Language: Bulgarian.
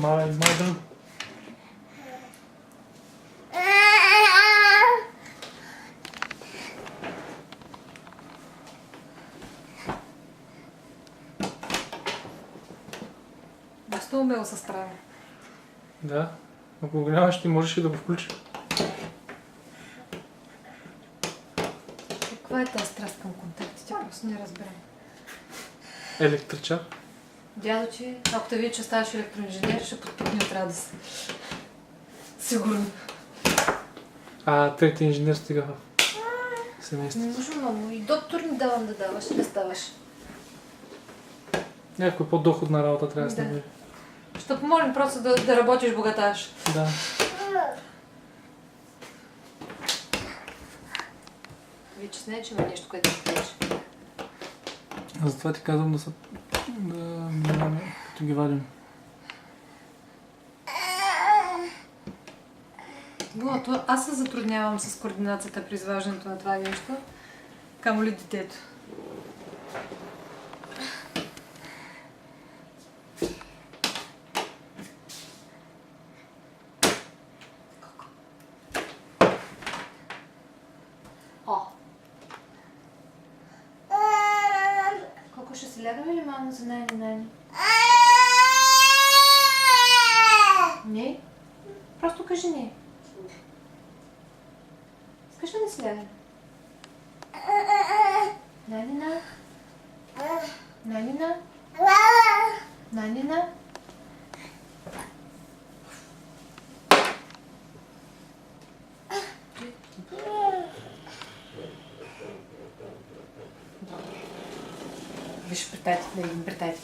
Май друг. Доста умело се справя. Да. Ако го нямаш, ти можеш и да го включиш. Каква е тази страст към контактите? Просто не разбирам. Електричар. Дядо, че ако те види, че ставаш електроинженер, ще подпитни от радост. Сигурно. Трети инженер стига в Не семейството. нужно много. И доктор не давам да даваш, да ставаш. Някаква по-доходна работа трябва да се Да. намери. Ще помолим просто да работиш богаташ. Да. Вече с нея, че има нещо, което да кажеш. Затова ти казвам да внимаваме, като ги вадим. Аз се затруднявам с координацията при изваждането на това нещо. Камо ли детето? О! Колко ще си лягаме ли, мамо, за най-най? Не? Просто кажи не. Искаш ли да си лягаме? Нанина? Нанина? Нанина? Виж, притайте, да видим, притайте.